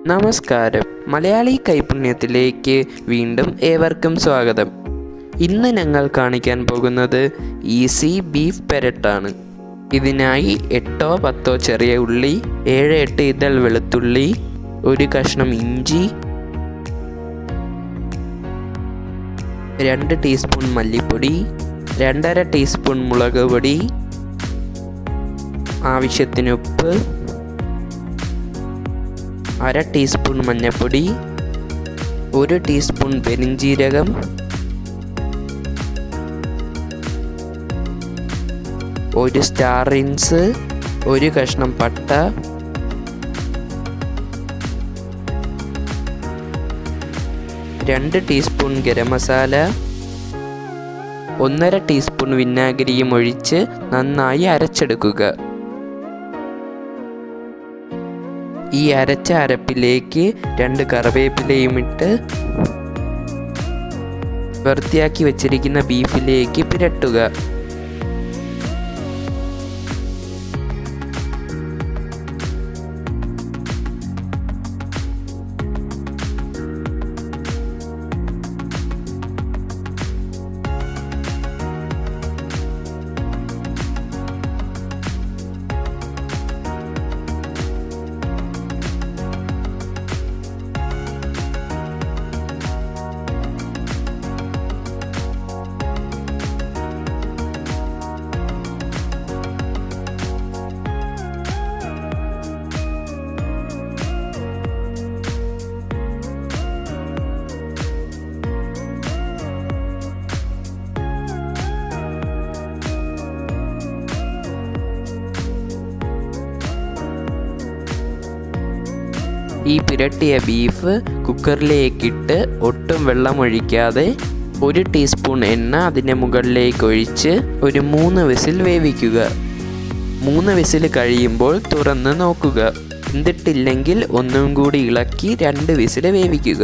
നമസ്കാരം. മലയാളി കൈപുണ്യത്തിലേക്ക് വീണ്ടും ഏവർക്കും സ്വാഗതം. ഇന്ന് ഞങ്ങൾ കാണിക്കാൻ പോകുന്നത് ഈസി ബീഫ് പെരട്ടാണ്. ഇതിനായി 8-10 ചെറിയ ഉള്ളി, 7-8 ഇതൾ വെളുത്തുള്ളി, ഒരു കഷ്ണം ഇഞ്ചി, 2 ടീസ്പൂൺ മല്ലിപ്പൊടി, 2.5 ടീസ്പൂൺ മുളക് പൊടി, ആവശ്യത്തിന് ഉപ്പ്, 1/2 ടീസ്പൂൺ മഞ്ഞൾപ്പൊടി, 1 ടീസ്പൂൺ പെരുംജീരകം, 1 സ്റ്റാർ ഇൻസ്, 1 കഷ്ണം പട്ട, 2 ടീസ്പൂൺ ഗരം മസാല, 1.5 ടീസ്പൂൺ വിനാഗിരിയും ഒഴിച്ച് നന്നായി അരച്ചെടുക്കുക. ഈ അരച്ച അരപ്പിലേക്ക് 2 കറിവേപ്പിലയും ഇട്ട് വൃത്തിയാക്കി വെച്ചിരിക്കുന്ന ബീഫിലേക്ക് പുരട്ടുക. ഈ പുരട്ടിയ ബീഫ് കുക്കറിലേക്കിട്ട് ഒട്ടും വെള്ളം ഒഴിക്കാതെ 1 ടീസ്പൂൺ എണ്ണ അതിൻ്റെ മുകളിലേക്ക് ഒഴിച്ച് ഒരു 3 വിസിൽ വേവിക്കുക. 3 വിസിൽ കഴിയുമ്പോൾ തുറന്ന് നോക്കുക. വെന്തിട്ടില്ലെങ്കിൽ ഒന്നും കൂടി ഇളക്കി 2 വിസിൽ വേവിക്കുക.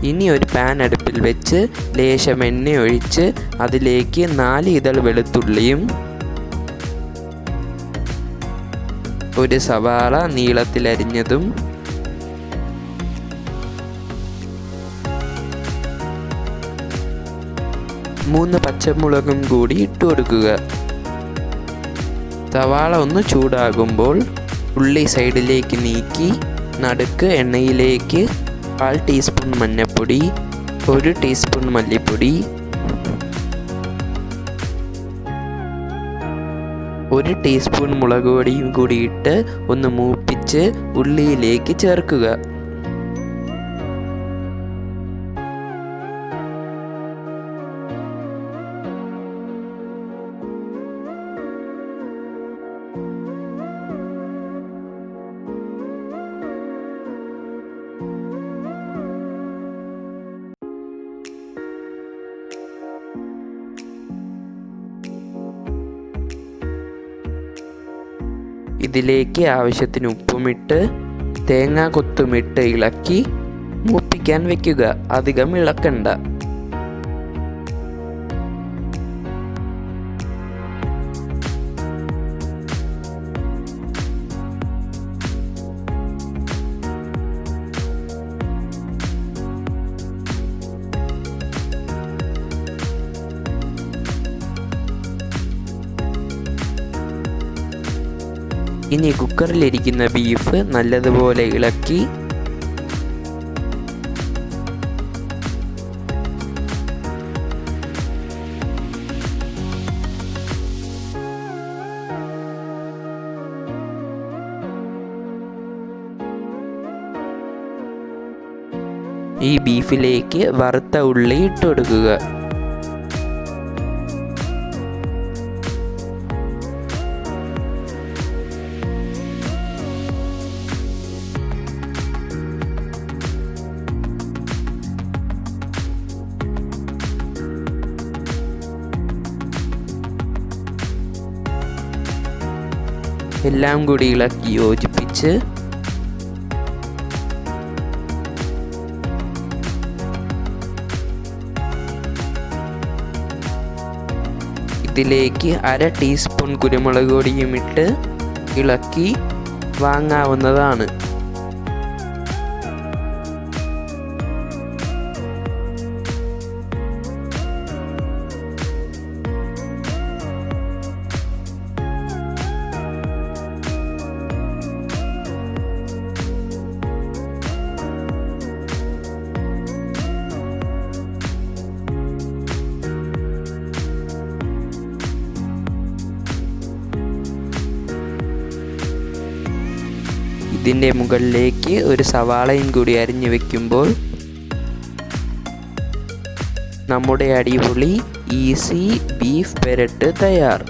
ഇനി ഒരു പാൻ അടുപ്പിൽ വെച്ച് ലേശം എണ്ണ ഒഴിച്ച് അതിലേക്ക് 4 ഇതൾ വെളുത്തുള്ളിയും 1 സവാള നീളത്തിലരിഞ്ഞതും 3 പച്ചമുളകും കൂടി ഇട്ട് കൊടുക്കുക. സവാള ഒന്ന് ചൂടാകുമ്പോൾ ഉള്ളി സൈഡിലേക്ക് നീക്കി നടുക്ക് എണ്ണയിലേക്ക് 1/4 ടീസ്പൂൺ മഞ്ഞൾപ്പൊടി, 1 ടീസ്പൂൺ മല്ലിപ്പൊടി, 1 ടീസ്പൂൺ മുളക് പൊടിയും കൂടി ഇട്ട് ഒന്ന് മൂപ്പിച്ച് ഉള്ളിയിലേക്ക് ചേർക്കുക. ഇതിലേക്ക് ആവശ്യത്തിന് ഉപ്പുമിട്ട് തേങ്ങാ കൊത്തുമിട്ട് ഇളക്കി മൂപ്പിക്കാൻ വയ്ക്കുക. അധികം ഇളക്കണ്ട. ഇനി കുക്കറിലിരിക്കുന്ന ബീഫ് നല്ലതുപോലെ ഇളക്കി ഈ ബീഫിലേക്ക് വറുത്ത ഉള്ളി ഇട്ട് കൊടുക്കുക. എല്ലാം കൂടി ഇളക്കി യോജിപ്പിച്ച് ഇതിലേക്ക് 1/2 ടീസ്പൂൺ കുരുമുളക് പൊടിയും ഇട്ട് ഇളക്കി വാങ്ങാവുന്നതാണ്. ഇതിൻ്റെ മുകളിലേക്ക് ഒരു സവാളയും കൂടി അരിഞ്ഞു വെക്കുമ്പോൾ നമ്മുടെ അടിപൊളി ഈസി ബീഫ് പെരട്ട് തയ്യാർ.